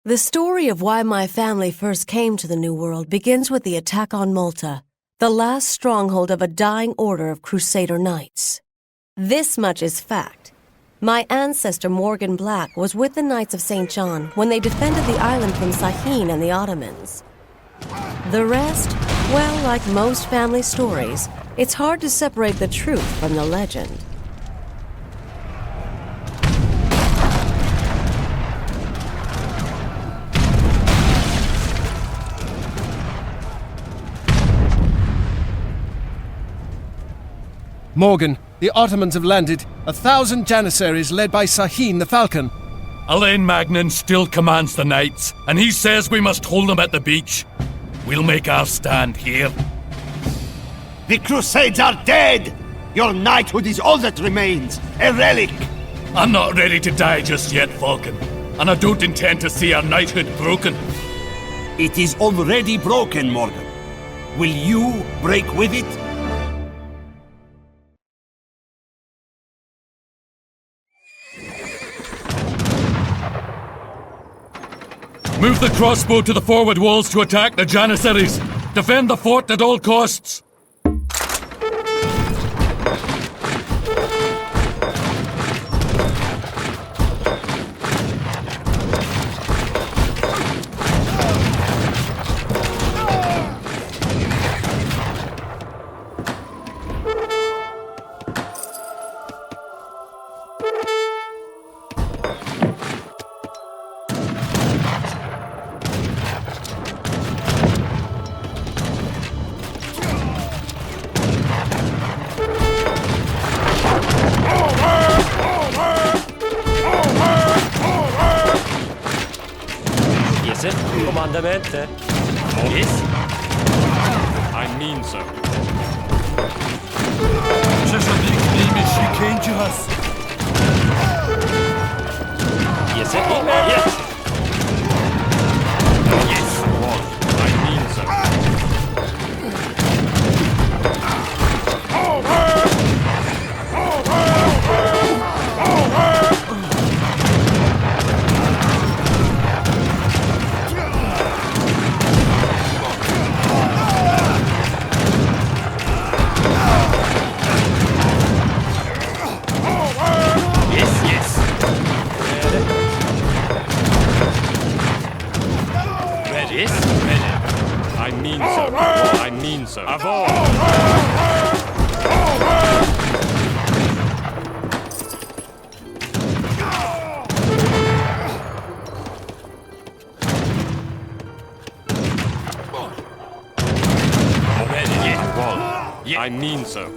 The story of why my family first came to the New World begins with the attack on Malta, the last stronghold of a dying order of Crusader knights. This much is fact. My ancestor Morgan Black was with the Knights of St. John when they defended the island from Sahin and the Ottomans. The rest, well, like most family stories, it's hard to separate the truth from the legend. Morgan, the Ottomans have landed. 1,000 Janissaries led by Sahin the Falcon. Alain Magnan still commands the Knights, and he says we must hold them at the beach. We'll make our stand here. The Crusades are dead! Your knighthood is all that remains, a relic! I'm not ready to die just yet, Falcon, and I don't intend to see our knighthood broken. It is already broken, Morgan. Will you break with it? Move the crossbow to the forward walls to attack the Janissaries. Defend the fort at all costs. Comandamente? Yes? I mean so. Yes, sir. Yes. Yes. I mean so. I mean so. Avon! Yes. I mean so.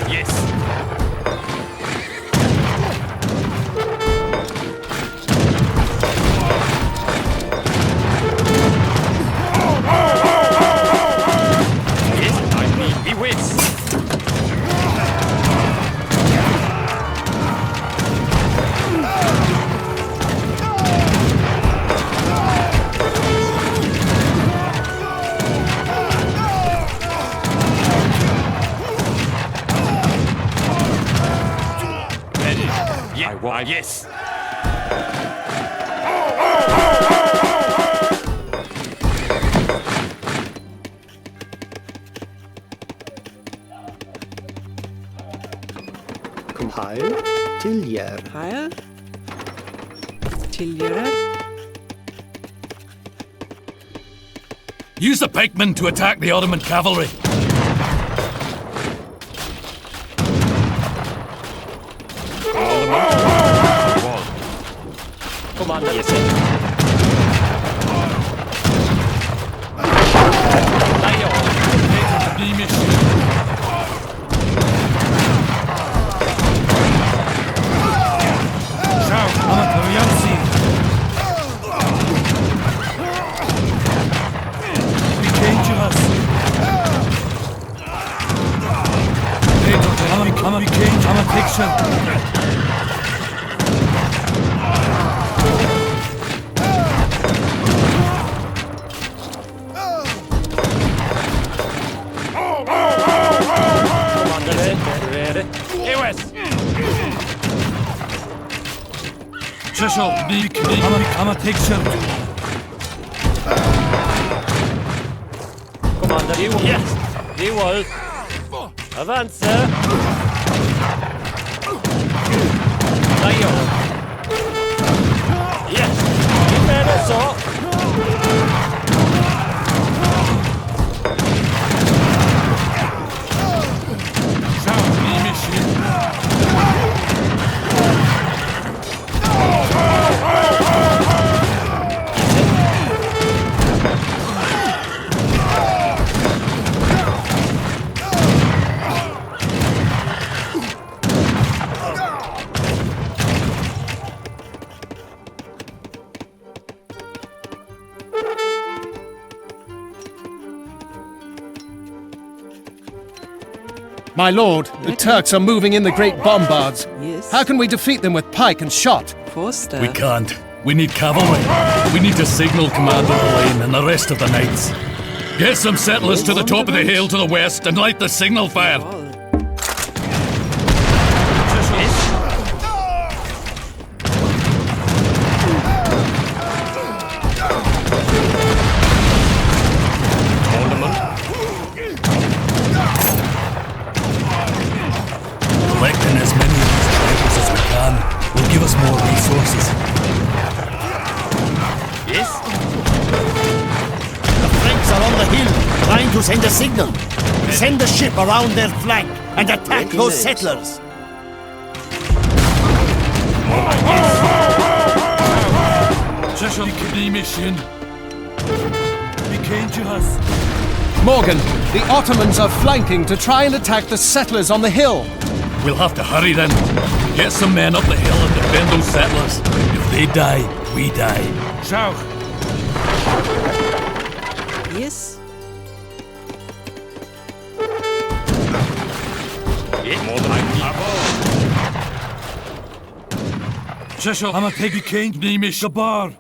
Yes. Yes. Kom heil til Jær. Heil til Jær. Use the pikemen to attack the Ottoman cavalry. Commander, yes, sir. Chisel, I'm a picture. Commander, yes, he will. Avance, sir. Yes, he made us so. My lord, the Turks are moving in the great bombards. Yes. How can we defeat them with pike and shot? Forster. We can't. We need cavalry. We need to signal command of the lane and the rest of the knights. Get some settlers to the top of the hill to the west and light the signal fire. Collecting as many of these tribals as we can will give us more resources. Yes? The Franks are on the hill, trying to send a signal. Send a ship around their flank and attack those settlers. Morgan, the Ottomans are flanking to try and attack the settlers on the hill. We'll have to hurry then. Get some men up the hill and defend those settlers. If they die, we die. Shout! Yes. Chisel, I'm a piggy king, Nemish Gabar.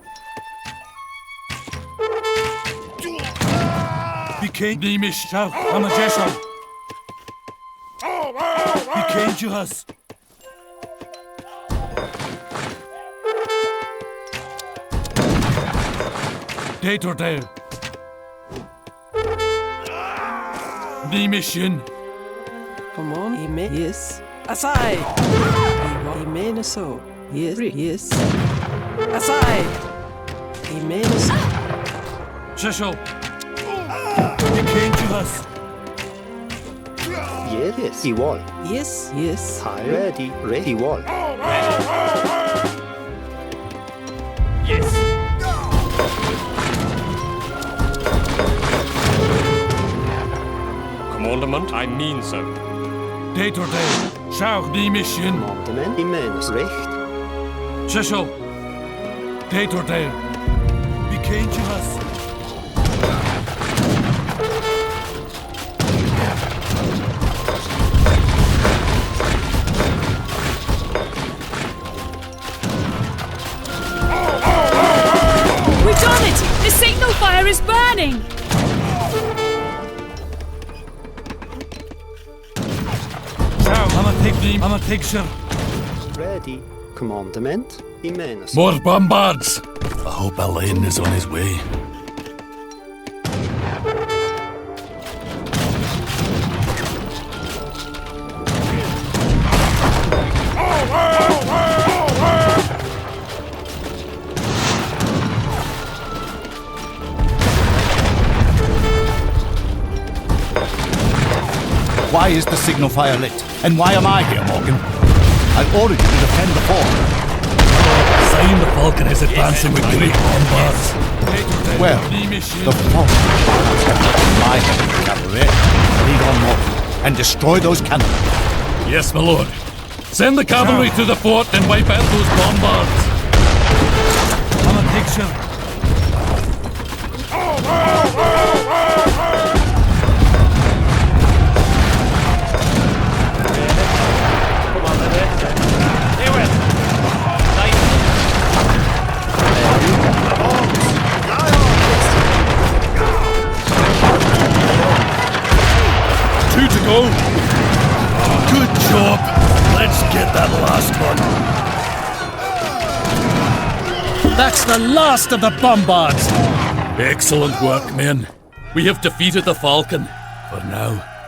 King Nemish, shout, I'm a Jeshel. King Juhas. Date or dale. Nemishin. Come on, yes. Aside. Amen, so. Yes, yes. Aside. Amen. Chisel. King Juhas. Yes, he wall. Yes, yes. Ready, ready wall. Yes. Commandment, I mean so. Date or day. Schau die Mission. Commandement, immens recht. Chisel. Date or day. Wie kennt you us? We've done it! The signal fire is burning! I'm a picture. Ready. Commandment, immens. More bombards! I hope Alain is on his way. Why is the signal fire lit? And why am I here, Morgan? I ordered you to defend the fort. Sahin the Falcon is advancing with great bombards. Well, the fort is my cavalry. Lead on, Morgan, and destroy those cannon. Yes, my lord. Send the cavalry to the fort and wipe out those bombards. I'm a picture. Go. Good job. Let's get that last one. That's the last of the bombards! Excellent work, men. We have defeated the Falcon. For now.